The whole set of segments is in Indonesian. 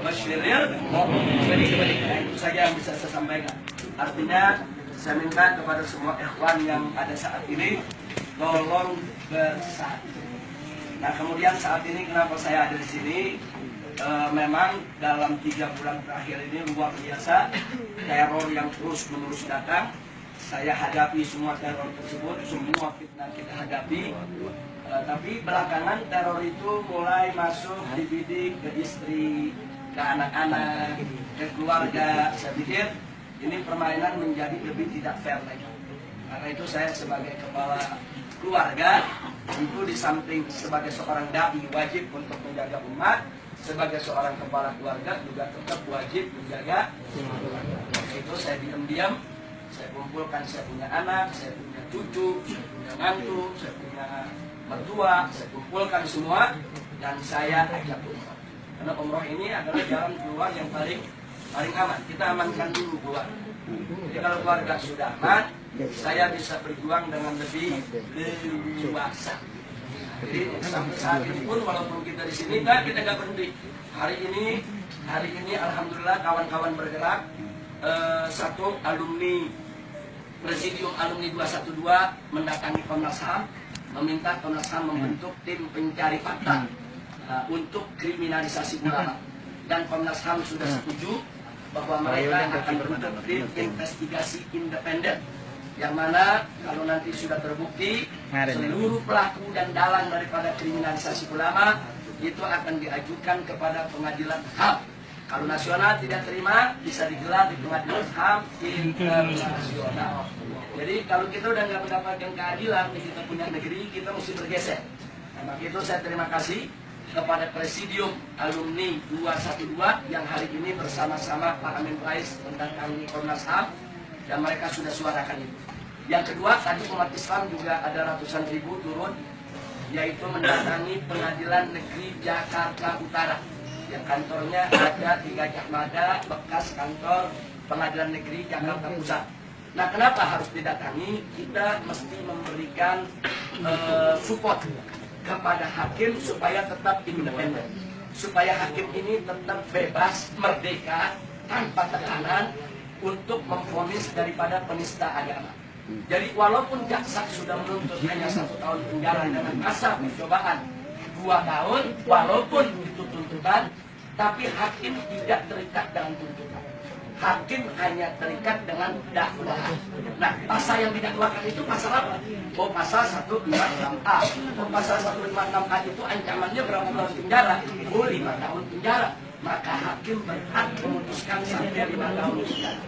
Basyiril mu'minin. Itu saja yang bisa saya sampaikan. Artinya saya minta kepada semua ikhwan yang ada saat ini tolong bersatu. Nah, kemudian saat ini kenapa saya ada di sini? Memang dalam 3 bulan terakhir ini luar biasa teror yang terus menerus datang. Saya hadapi semua teror tersebut, semua fitnah kita hadapi. Tapi belakangan teror itu mulai masuk dibidik ke istri, ke anak-anak, ke keluarga. Saya pikir ini permainan menjadi lebih tidak fair lagi. Karena itu saya sebagai kepala keluarga, tentu di samping sebagai seorang dai wajib untuk menjaga umat, sebagai seorang kepala keluarga juga tetap wajib menjaga keluarga. Itu saya diam-diam, saya kumpulkan, saya punya anak, saya punya cucu, saya punya mantu, saya punya mertua, saya kumpulkan semua dan saya ajak umroh. Karena umroh ini adalah jalan keluar yang paling aman. Kita amankan dulu keluar. Jadi kalau keluarga sudah aman, saya bisa berjuang dengan lebih leluasa. Jadi sampai saat ini pun walaupun kita di sini, kita nggak berhenti. Hari ini alhamdulillah kawan-kawan bergerak. Satu alumni Presidium Alumni 212 mendatangi Komnas HAM, meminta Komnas HAM membentuk tim pencari fakta untuk kriminalisasi ulama. Dan Komnas HAM sudah setuju bahwa mereka akan membentuk tim investigasi independen, yang mana kalau nanti sudah terbukti seluruh pelaku dan dalang daripada kriminalisasi ulama itu akan diajukan kepada pengadilan HAM. Kalau nasional tidak terima, bisa digelar di pengadilan HAM internasional. Jadi kalau kita udah nggak mendapatkan keadilan di kita punya negeri, kita mesti bergeser. Nah, maka itu saya terima kasih kepada Presidium Alumni 212 yang hari ini bersama-sama Pak Amin Rais mendatangi Komnas HAM dan mereka sudah suarakan itu. Yang kedua, tadi umat Islam juga ada ratusan ribu turun, yaitu mendatangi Pengadilan Negeri Jakarta Utara yang kantornya ada di Gajah Mada, bekas kantor Pengadilan Negeri Jakarta Pusat. Nah, kenapa harus didatangi? Kita mesti memberikan support kepada hakim supaya tetap independen, supaya hakim ini tetap bebas, merdeka, tanpa tekanan untuk memvonis daripada penista agama. Jadi walaupun jaksa sudah menuntut hanya 1 tahun penjara dengan masa percobaan 2 tahun, walaupun itu tuntutan, tapi hakim tidak terikat dengan tuntutan. Hakim hanya terikat dengan dakwaan. Nah, pasal yang didakwakan itu pasal apa? Oh, pasal 156A. Oh, pasal 156A itu ancamannya berapa tahun penjara? Oh, 5 tahun penjara. Maka hakim berhak memutuskan sampai 5 tahun penjara.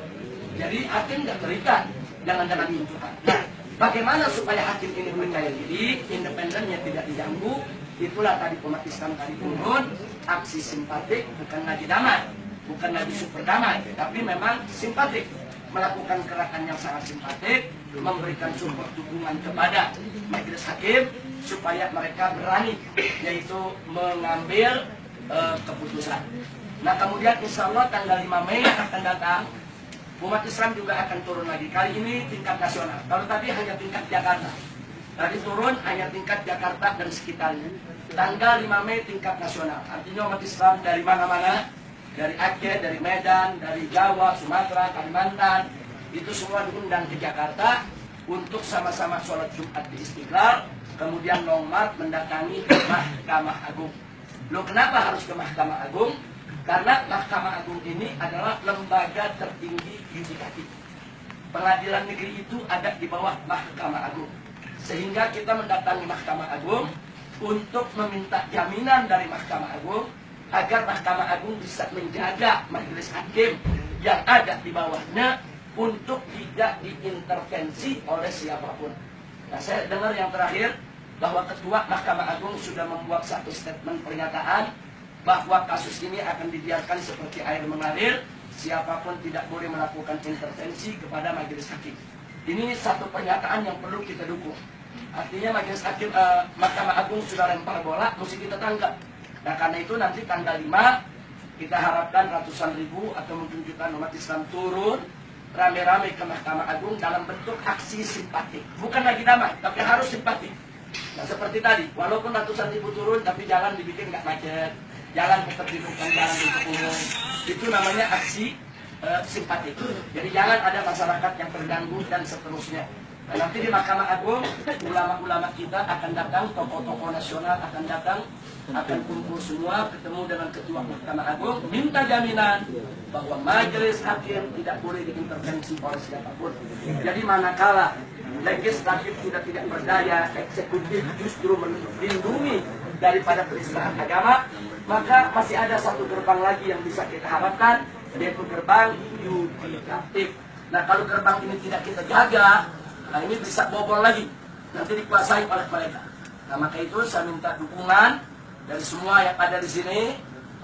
Jadi hakim tidak terikat dengan tuntutan. Nah, bagaimana supaya hakim ini percaya diri, independennya tidak diganggu? Itulah tadi umat Islam tadi turun, aksi simpatik, bukan lagi damai, bukan lagi super damai, tapi memang simpatik, melakukan gerakan yang sangat simpatik, memberikan support dukungan kepada majelis hakim supaya mereka berani, yaitu mengambil keputusan. Nah, kemudian insya Allah tanggal 5 Mei akan datang, umat Islam juga akan turun lagi. Kali ini tingkat nasional. Kalau tadi hanya tingkat Jakarta. Tadi turun hanya tingkat Jakarta dan sekitarnya. Tanggal 5 Mei tingkat nasional. Artinya umat Islam dari mana-mana, dari Aceh, dari Medan, dari Jawa, Sumatera, Kalimantan, itu semua diundang ke Jakarta untuk sama-sama sholat Jumat di Istiqlal, kemudian long march mendatangi Mahkamah Agung. Loh, kenapa harus ke Mahkamah Agung? Karena Mahkamah Agung ini adalah lembaga tertinggi yudikatif. Pengadilan negeri itu ada di bawah Mahkamah Agung. Sehingga kita mendatangi Mahkamah Agung untuk meminta jaminan dari Mahkamah Agung agar Mahkamah Agung bisa menjaga majelis hakim yang ada di bawahnya untuk tidak diintervensi oleh siapapun. Nah, saya dengar yang terakhir bahwa Ketua Mahkamah Agung sudah membuat satu statement pernyataan bahwa kasus ini akan dibiarkan seperti air mengalir, siapapun tidak boleh melakukan intervensi kepada majelis hakim. Ini satu pernyataan yang perlu kita dukung. Artinya majelis hakim Mahkamah Agung sudah lempar bola, mesti kita tangkap. Nah, karena itu nanti tanggal 5 kita harapkan ratusan ribu atau mungkin jutaan umat Islam turun rame-rame ke Mahkamah Agung dalam bentuk aksi simpatik. Bukan lagi damai, tapi harus simpatik. Nah, seperti tadi, walaupun ratusan ribu turun, tapi jalan dibikin nggak macet, jalan tetap dihidupkan jalan untuk umum. Itu namanya aksi simpatik. Jadi jangan ada masyarakat yang terganggu dan seterusnya. Dan nanti di Mahkamah Agung, ulama-ulama kita akan datang, tokoh-tokoh nasional akan datang, akan kumpul semua, ketemu dengan Ketua Mahkamah Agung, minta jaminan bahwa majelis hakim tidak boleh diintervensi oleh siapapun. Jadi manakala legislatif sudah tidak berdaya, eksekutif justru melindungi daripada penistaan agama, maka masih ada satu gerbang lagi yang bisa kita harapkan, yaitu gerbang yudikatif. Nah, kalau gerbang ini tidak kita jaga, nah ini bisa bobol lagi, nanti dikuasai oleh mereka. Nah, maka itu saya minta dukungan dari semua yang ada di sini.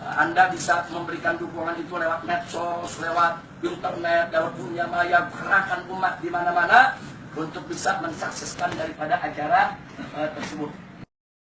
Anda bisa memberikan dukungan itu lewat medsos, lewat internet, lewat dunia maya, gerakan umat di mana-mana untuk bisa mensukseskan daripada acara tersebut.